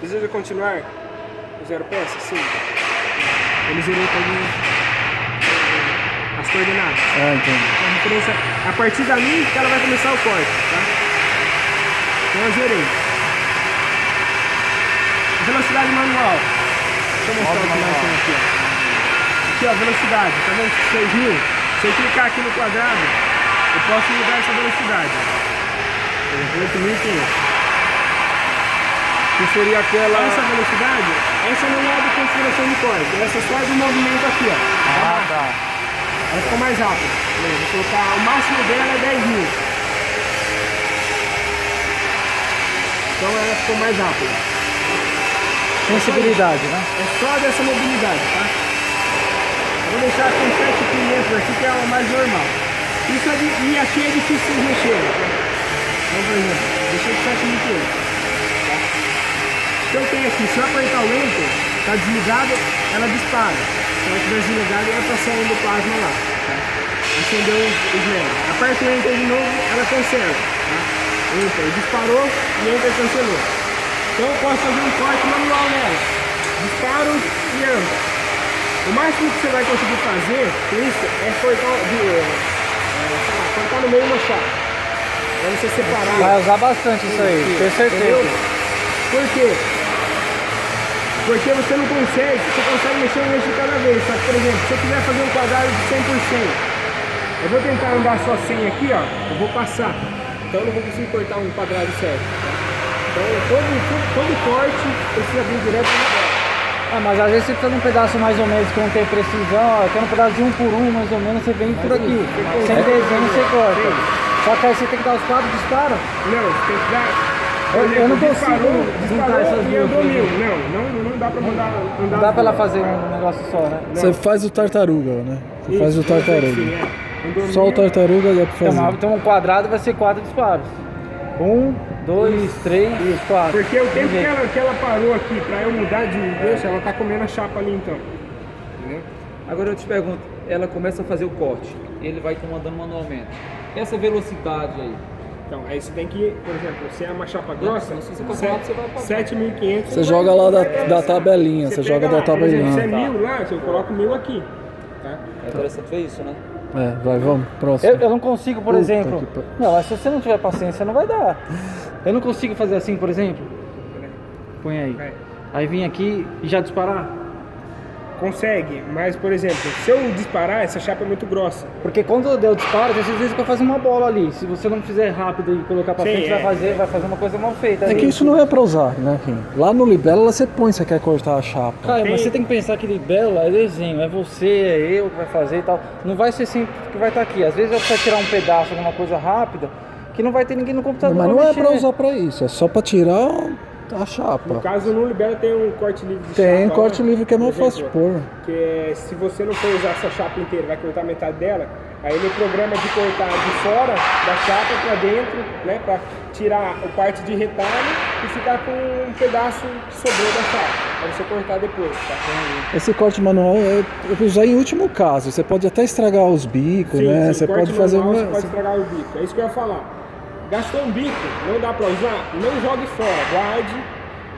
Deseja continuar o 0 peça? Sim. Ele zerou também as coordenadas. Entendi. A referência, a partir dali que ela vai começar o corte, tá? Então eu zerei. Velocidade manual. Deixa eu mostrar o que nós temos aqui, ó. Aqui, ó, velocidade. Tá vendo? 6.000. Se eu clicar aqui no quadrado, eu posso mudar essa velocidade. Por exemplo, 8.500. Que seria aquela... Essa velocidade, essa não é de configuração de corte. Essa só é do movimento aqui, ó. Tá. Ela ficou mais rápida. Vou colocar, o máximo dela é 10.000. Então ela ficou mais rápida. Sensibilidade, né? É só dessa mobilidade, tá? Eu vou deixar com 7.500 aqui, que é o mais normal. Isso e aqui é difícil de mexer. Tá? Então, por exemplo, deixei com 7.500. Tá? O que eu tenho aqui, se eu apertar o enter, tá desligado, ela dispara. Se ela estiver desligada, ela tá saindo o plasma lá. Tá? Acendeu os LED. Aperta o enter de novo, ela cancela. Tá? Enter disparou e enter cancelou. Então eu posso fazer um corte manual nela. Disparo e ando. O máximo que você vai conseguir fazer com isso é cortar no meio uma chave. Pra você separar. Vai usar bastante isso aí, tenho certeza. Por quê? Porque você não consegue, você consegue mexer um eixo de cada vez. Só que, por exemplo, se eu quiser fazer um quadrado de 100%, eu vou tentar andar só 100 aqui, ó, eu vou passar. Então eu não vou conseguir cortar um quadrado certo. Então todo corte precisa vir direto na bola. Mas às vezes você precisa de um pedaço mais ou menos que não tem precisão, ó, quer um pedaço de 1 por 1 mais ou menos, você vem por aqui. Sem desenho você corta. Só que aí você tem que dar os 4 disparos. Não, você tem que dar. Eu não consigo juntar essas duas. Não dá pra mandar. Não dá pra ela fazer um negócio só, né? Você faz o tartaruga, né? Você faz o tartaruga. Sim, Só o tartaruga dá pra fazer. Então um quadrado vai ser 4 disparos. 1, 2, 3, 4. Porque o tempo que ela parou aqui pra eu mudar de endereço, ela tá comendo a chapa ali então. Entendeu? Agora eu te pergunto, ela começa a fazer o corte, ele vai comandando manualmente. Essa velocidade aí, Então, aí você tem que, por exemplo, se é uma chapa grossa, se você comprar, você vai pagar. 7.500. Você joga lá da tabelinha, você joga da Por exemplo, se é tabelinha. 1.000 lá, eu coloco 1.000 aqui. Tá? É interessante ver isso, né? Vamos, próximo. Eu não consigo, por exemplo. Não, mas se você não tiver paciência, não vai dar. Eu não consigo fazer assim, por exemplo. Põe aí. Aí vim aqui e já disparar. Consegue, mas por exemplo, se eu disparar, essa chapa é muito grossa. Porque quando eu der o disparo, às vezes vai fazer uma bola ali. Se você não fizer rápido e colocar pra frente, vai fazer uma coisa mal feita. É que isso não é pra usar, né, Kim? Lá no Libélula você põe, você quer cortar a chapa. Cara, mas você tem que pensar que libélula é desenho, é você, é eu que vai fazer e tal. Não vai ser sempre que vai estar aqui. Às vezes é pra tirar um pedaço, alguma coisa rápida, que não vai ter ninguém no computador. Mas não é pra usar pra isso, é só pra tirar a chapa. No caso, no Libera tem um corte livre de chapa. Tem corte livre que é mais fácil de pôr. Que é, se você não for usar essa chapa inteira, vai cortar metade dela, aí ele programa de cortar de fora da chapa pra dentro, né, pra tirar a parte de retalho e ficar com um pedaço que sobrou da chapa, pra você cortar depois, tá? Esse corte manual é usar em último caso, você pode até estragar os bicos, né? Você pode fazer manual, você pode estragar o bico, é isso que eu ia falar. Gastou um bico, não dá pra usar, não jogue fora, guarde.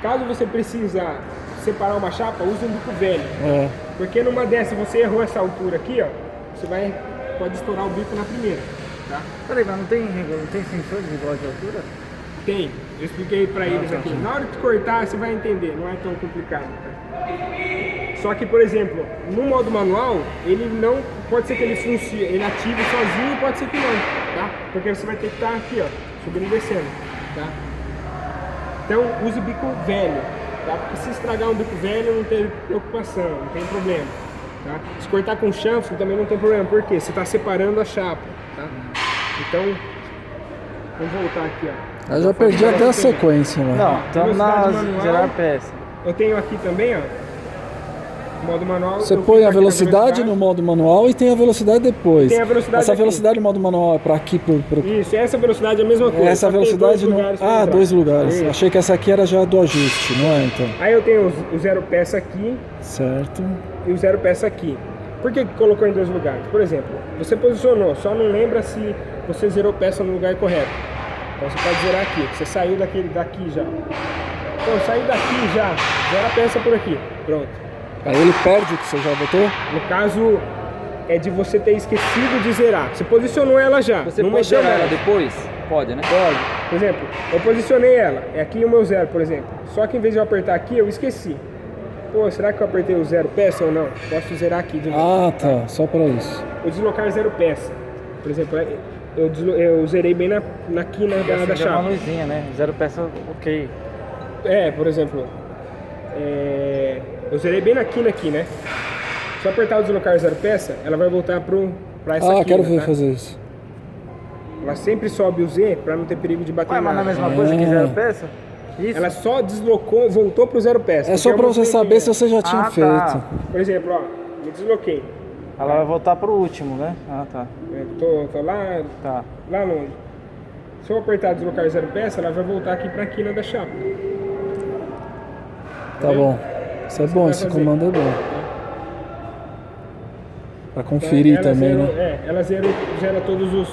Caso você precisar separar uma chapa, use um bico velho. Porque numa dessas, você errou essa altura aqui, ó, você pode estourar o bico na primeira, tá? Peraí, mas não tem sensor de negócio de altura? Tem, eu expliquei pra eles aqui. Na hora de cortar, você vai entender, não é tão complicado. Tá? Só que, por exemplo, no modo manual, ele não, pode ser que ele funcione, ele ative sozinho, pode ser que não, tá? Porque você vai ter que estar aqui, ó, subindo e descendo, tá? Então, use bico velho, tá? Porque se estragar um bico velho, não tem preocupação, não tem problema, tá? Se cortar com chanfre, também não tem problema, por quê? Você está separando a chapa, tá? Então, vamos voltar aqui, ó. Eu já perdi até a sequência lá. Não, estamos na zerar peça. Eu tenho aqui também, ó, modo manual. Você põe a velocidade no modo manual e tem a velocidade depois. Tem a velocidade essa aqui. Velocidade no modo manual é pra aqui pro... Isso, essa velocidade é a mesma coisa. Essa velocidade não... dois lugares. Isso. Achei que essa aqui era já do ajuste, não é então? Aí eu tenho o 0 peça aqui. Certo. E o 0 peça aqui. Por que colocou em 2 lugares? Por exemplo, você posicionou, só não lembra se você zerou peça no lugar correto. Então você pode zerar aqui, você saiu daqui já. Pô, saí daqui já, zera a peça por aqui, pronto. Aí ele perde o que você já botou? No caso, é de você ter esquecido de zerar. Você posicionou ela já, Você não pode mexeu zerar ela nela. depois? Pode, né? Pode. Por exemplo, eu posicionei ela, é aqui o meu zero, por exemplo. Só que em vez de eu apertar aqui, eu esqueci. Pô, será que eu apertei o zero peça ou não? Posso zerar aqui de novo. Ah, tá. Só pra isso. O deslocar zero peça. Por exemplo, eu zerei bem na quina da Acende uma chapa. luzinha, né? 0 peça, ok. É, por exemplo, eu zerei bem na quina aqui, né? Se eu apertar o deslocar zero peça, ela vai voltar pra essa quina, Quero ver tá? fazer isso. Ela sempre sobe o Z pra não ter perigo de bater Ué, mas não é a nada. mesma coisa que 0 peça? Isso? Ela só deslocou, voltou pro zero peça. É só porque pra eu você movimentei saber se ela. você já tinha Ah, feito. tá. Por exemplo, ó, me desloquei. Ela vai voltar pro último, né? Ah, tá. Tô Tá. lá longe. Se eu apertar deslocar zero peça, ela vai voltar aqui pra quina da chapa. Tá bom. Isso é bom, vai esse fazer. comando é bom. Pra conferir Ela também, zera, né? ela zera todos os...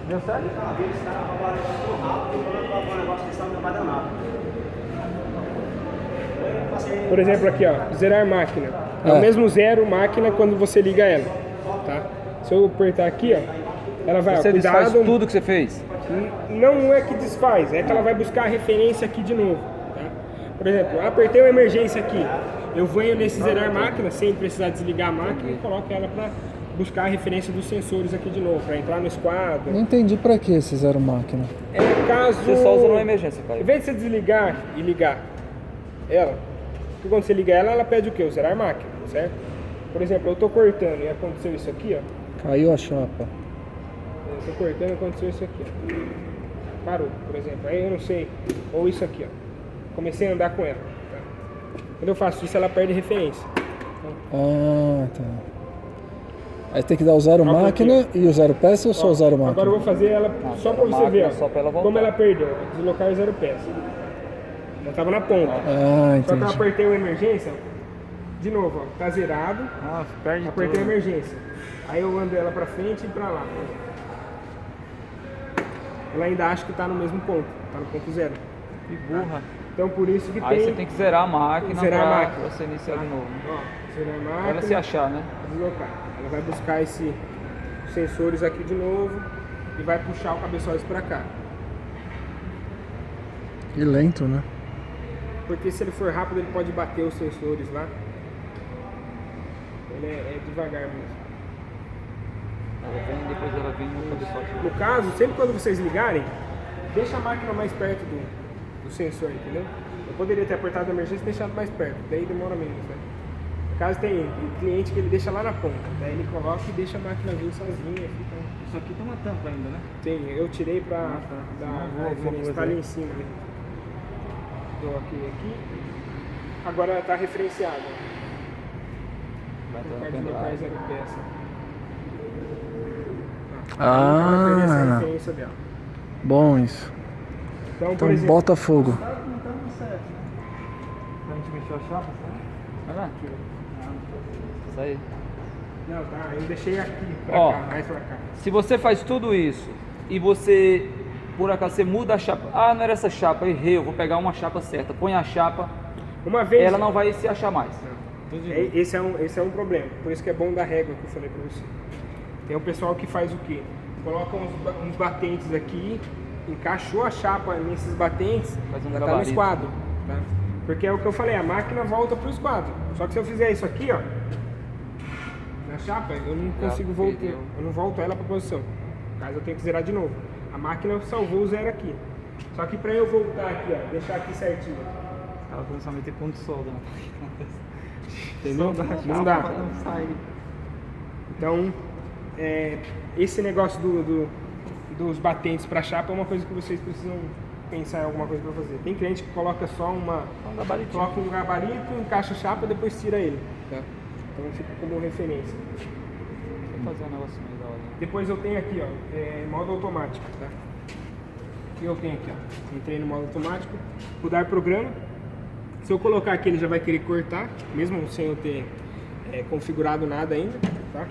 Deu certo? Por exemplo, aqui, ó, zerar máquina. É É. o mesmo zero máquina quando você liga ela, tá? Se eu apertar aqui, ó, ela vai, ó, Você desfaz cuidado. tudo que você fez? Não é que desfaz, é que ela vai buscar a referência aqui de novo, tá? Por exemplo, apertei uma emergência aqui, eu venho nesse zerar máquina, sem precisar desligar a máquina, e coloco ela para buscar a referência dos sensores aqui de novo, para entrar no esquadro. Não entendi pra que esse zero máquina. É caso... Você só usa numa emergência, Em Caio. vez de você desligar e ligar ela, porque quando você liga ela, ela pede o quê? O zerar máquina, certo? Por exemplo, eu tô cortando e aconteceu isso aqui, ó. Caiu a chapa. Eu tô cortando e aconteceu isso aqui, ó. Parou, por exemplo. Aí eu não sei. Ou isso aqui, ó. Comecei a andar com ela. Tá? Quando eu faço isso, ela perde referência. Ah, tá. Aí tem que dar o zero Ó, máquina e o zero peça ou só o zero máquina? Agora eu vou fazer ela só pra zero você ver, máquina, ó, só pra ela voltar. como ela perdeu. Deslocar zero peça. Ela tava na ponta. Ah, Só que eu entendi. apertei o emergência, de novo, ó. Tá zerado. Nossa, perde Apertei a tudo. emergência. Aí eu ando ela pra frente e pra lá. Ela ainda acha que tá no mesmo ponto. Tá no ponto zero. Que burra. Então por isso que Aí tem... você tem que zerar a máquina Zerar a pra máquina. você iniciar de novo. Né? Ó, zerar a Pra máquina. ela se achar, né? Deslocar. Ela vai buscar esses sensores aqui de novo e vai puxar o cabeçote pra cá. E lento, né? Porque se ele for rápido, ele pode bater os sensores lá. Ele é devagar mesmo. Ela vem, depois ela vem no cabeçote. No caso, sempre quando vocês ligarem, deixa a máquina mais perto do sensor, entendeu? Eu poderia ter apertado a emergência e deixado mais perto, daí demora menos, né? No caso, tem cliente que ele deixa lá na ponta, daí ele coloca e deixa a máquina vir sozinha. Fica... Isso aqui tem uma tampa ainda, né? Tem, eu tirei pra tá. dar Não, a vou referência, tá fazer. ali em cima. Né? Dou aqui. Agora ela tá referenciada. Vai entrar no Pode pendrive. colocar zero peça. Ah. Ela perde essa referência dela. Bom isso. Então, por Então exemplo, bota fogo. Tá dando certo. A gente mexeu a chapa, sabe? Vai lá. Isso aí. não, tá, eu deixei aqui pra Ó. cá, mais pra cá. Se você faz tudo isso e você, por acaso, você muda a chapa. Ah, não era essa chapa, errei, eu vou pegar uma chapa certa. Põe a chapa, Uma vez. ela não vai se achar mais. Esse é um problema. Por isso que é bom dar régua que eu falei pra você. Tem um pessoal que faz o quê? Coloca uns batentes aqui, encaixou a chapa nesses batentes, Faz um já tá no gabarito. esquadro. Tá? Porque é o que eu falei, a máquina volta pro esquadro. Só que se eu fizer isso aqui, ó, na chapa, eu não Já consigo voltar. perdeu. Eu não volto ela pra posição. No caso, eu tenho que zerar de novo. A máquina salvou o zero aqui. Só que pra eu voltar aqui, ó, deixar aqui certinho. Ela começou a meter ponto de solda. Entendeu? Não dá. Não sai. Então, esse negócio dos batentes para chapa é uma coisa que vocês precisam pensar em alguma coisa para fazer. Tem cliente que coloca só Um gabaritinho. coloca um gabarito, encaixa a chapa e depois tira ele. Tá? Então fica como referência. Vou fazer um negócio meio da hora. Depois eu tenho aqui, ó, modo automático, tá? O que eu tenho aqui, ó? Entrei no modo automático, mudar programa. Se eu colocar aqui, ele já vai querer cortar, mesmo sem eu ter configurado nada ainda, tá?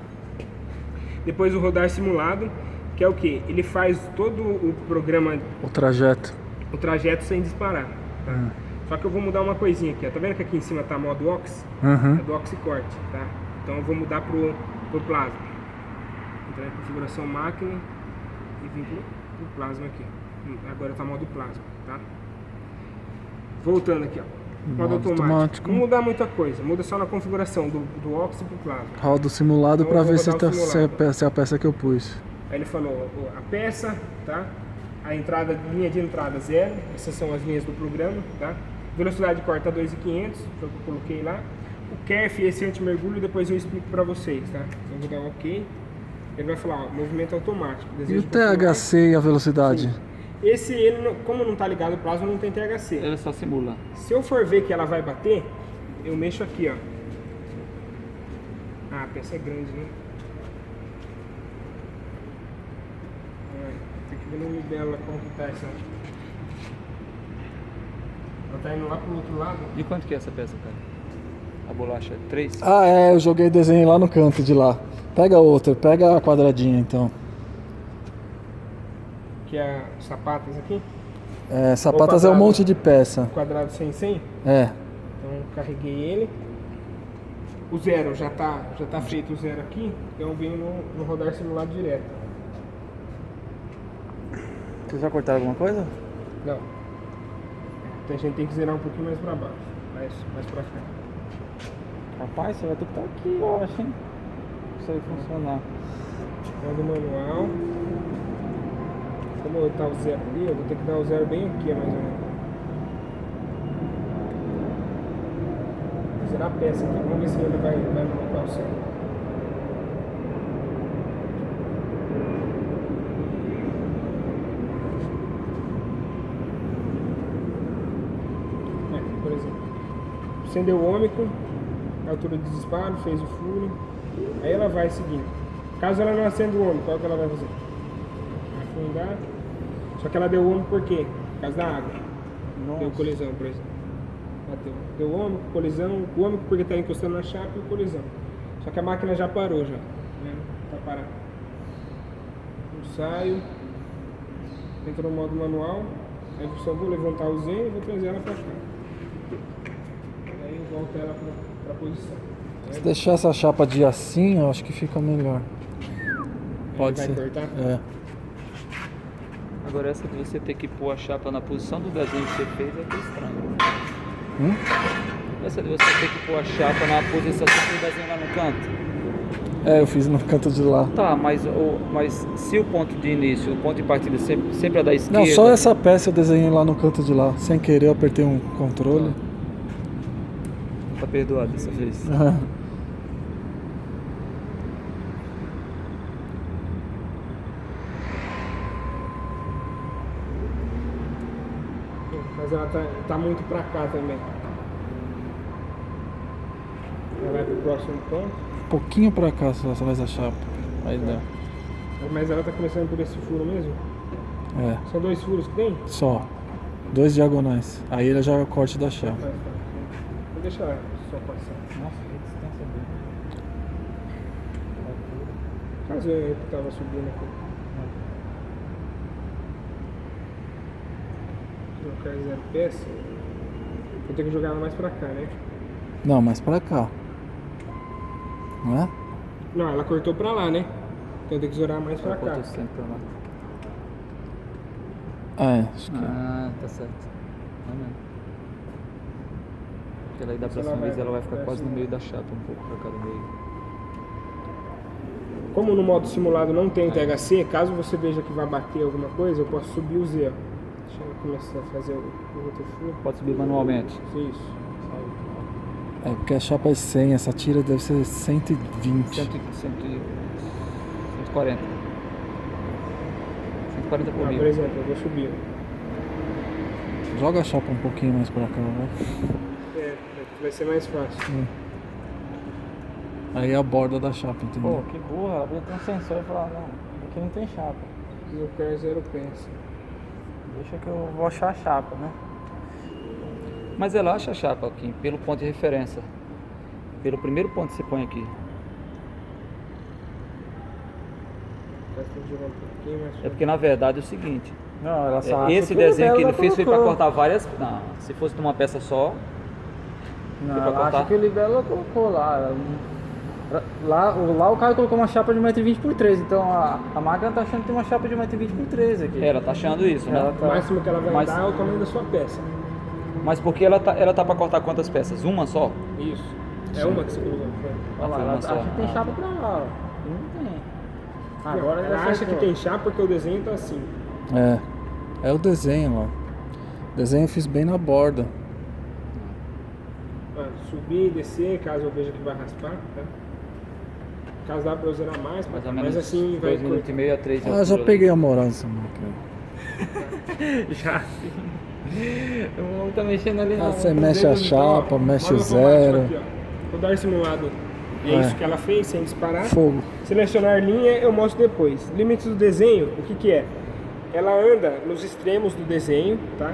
Depois o rodar simulado, que é o que? Ele faz todo o programa, O trajeto. o trajeto sem disparar, tá? Só que eu vou mudar uma coisinha aqui, ó. Tá vendo que aqui em cima tá modo ox? Uhum. É do oxicorte, tá? Então eu vou mudar pro plasma. Entrar em configuração máquina e vir pro plasma aqui. Agora tá modo plasma, tá? Voltando aqui, ó. Modo automático. Não muda muita coisa, muda só na configuração do ox pro plasma. Roda o simulado Então, pra eu vou ver se, rodar o simulado. se é a peça que eu pus. Aí ele falou a peça, tá? A entrada, linha de entrada 0, essas são as linhas do programa, tá? Velocidade de corte tá 2.500, foi o que eu coloquei lá. O KERF, esse anti-mergulho, depois eu explico pra vocês, tá? Então eu vou dar um OK. Ele vai falar, ó, movimento automático. E Desejo o THC e a velocidade? Sim. Esse, ele, como não tá ligado ao plasma, não tem THC. Ele só simula. Se eu for ver que ela vai bater, eu mexo aqui, ó. Ah, a peça é grande, né? Tem que ver no Libelo como que tá essa. Ela tá indo lá pro outro lado. De quanto que é essa peça, cara? A bolacha é 3? Ah, é, eu joguei desenho lá no canto de lá. Pega outra, pega a quadradinha então. Que é sapatas aqui. É, sapatas é um monte de peça. Quadrado 100. É. Então carreguei ele. O 0 já tá feito o 0 aqui. Então eu venho no rodar simulado direto. Vocês já cortaram alguma coisa? Não. Então a gente tem que zerar um pouquinho mais pra baixo. Mais pra cá. Rapaz, você vai ter que estar aqui, eu acho, hein? Pra isso aí funcionar. Modo manual. Como tá o 0 ali, eu vou ter que dar o 0 bem aqui, mais ou menos. Vou zerar a peça aqui, vamos ver se ele vai no local certo. Por exemplo, acendeu o ômico, a altura de disparo, fez o furo, aí ela vai seguindo. Caso ela não acenda o ômico, qual que ela vai fazer? Afundar. Só que ela deu ômico por quê? Por causa da água. Nossa. Deu colisão, por exemplo. Bateu. Deu ômico, colisão, o ômico porque está encostando na chapa e colisão. Só que a máquina já parou já. Né? Tá parada. Eu saio, entro no modo manual, aí eu só vou levantar o Z e vou trazer ela para cá. Aí eu volto ela para a posição. Se deixar essa chapa de assim, eu acho que fica melhor. Pode vai ser. cortar? É. Agora essa de você ter que pôr a chapa na posição do desenho que você fez é que é estranho. Essa de você ter que pôr a chapa na posição que você desenho lá no canto. É, eu fiz no canto de lá. Tá, mas se o ponto de início, o ponto de partida sempre é da esquerda... Não, só essa peça eu desenhei lá no canto de lá. Sem querer eu apertei um controle. Tá perdoado dessa vez. Mas ela tá muito pra cá também. Ela vai pro próximo ponto. Um pouquinho pra cá só faz a chapa. Aí dá. Mas ela tá começando por esse furo mesmo? É, São 2 furos que tem? só. 2 diagonais. Aí ele já é o corte da chapa. Vou deixar só passar. Nossa, que distância bem. Caso eu que tava subindo aqui. Trocar 0 peça. Vou ter que jogar ela mais pra cá, né? Não, mais pra cá. Não é? Não, ela cortou pra lá, né? Então eu tenho que jogar mais pra cá. Bota sempre pra lá. É, acho que Ah, tá certo. Tá mesmo. Porque ela aí da Se próxima ela vez vai- ela vai ficar vai quase no assim. meio da chapa, um pouco pra cá do meio. Como no modo simulado não tem THC, caso você veja que vai bater alguma coisa, eu posso subir o Z, ó. Deixa eu começar a fazer o outro furo. Pode subir manualmente. Isso. é porque a chapa é 100, essa tira deve ser 120. 140. 140 por Ah, mil. por exemplo, eu vou subir. Joga a chapa um pouquinho mais pra cá, vai. É, vai ser mais fácil. Aí é a borda da chapa, Pô, entendeu? que burra, ela podia ter um sensor e falar, não, aqui não tem chapa. E eu quero 0 peça. Deixa que eu vou achar a chapa, né? Mas ela acha a chapa aqui, pelo ponto de referência. Pelo primeiro ponto que você põe aqui. Tem que jogar um pouquinho mais É porque na verdade é o seguinte, Não, ela só acha Esse que o desenho que ele Libélula fez foi para colocou. cortar várias. Não, se fosse numa peça só. Não, pra ela cortar? acha que o Libélula colocou lá. Lá o cara colocou uma chapa de 1,20 por 3, então a máquina tá achando que tem uma chapa de 1,20 por 3 aqui. Ela tá achando isso, né? Ela O máximo que ela vai Mas- dar é o tamanho da sua peça. Mas porque ela tá para cortar quantas peças? Uma só? Isso. É uma que você colocou. Foi. Olha lá, Foi ela uma só. acha que tem chapa pra lá, ó. Não tem. Agora ela acha que tem chapa porque o desenho tá assim. É o desenho, ó. O desenho eu fiz bem na borda. Ah, subir e descer, caso eu veja que vai raspar, tá? Caso dá pra usar mais, Mais ou mas menos assim vai 2 minutos e meio a 3 Ah, já peguei a moral dessa máquina. Já. O homem tá mexendo ali na. Você mexe a chapa, mexe o Modo automático zero. aqui, ó. Vou dar simulado. E é isso que ela fez, sem disparar. Fogo. Selecionar linha eu mostro depois. Limites do desenho, o que que é? Ela anda nos extremos do desenho, tá?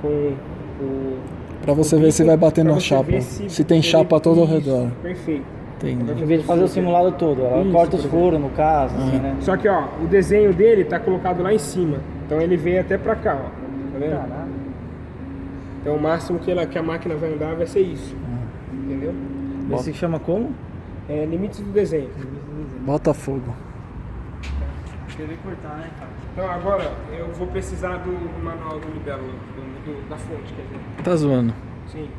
Com o... Pra você ver se vai bater pra na você chapa. ver Se tem ele- chapa todo ao Isso, redor. Perfeito. Entendi. Em vez de fazer o simulado todo, ela Isso, corta os por exemplo. furos no caso, assim, né? Só que ó, o desenho dele tá colocado lá em cima. Então ele veio até pra cá, ó. Tá vendo? Caraca. Então o máximo que a máquina vai andar vai ser isso. Entendeu? Esse se chama como? É limites do desenho. Bota fogo. Querer cortar, né, cara? Então agora eu vou precisar do manual do Libélula, da fonte, quer dizer. Tá zoando. Sim.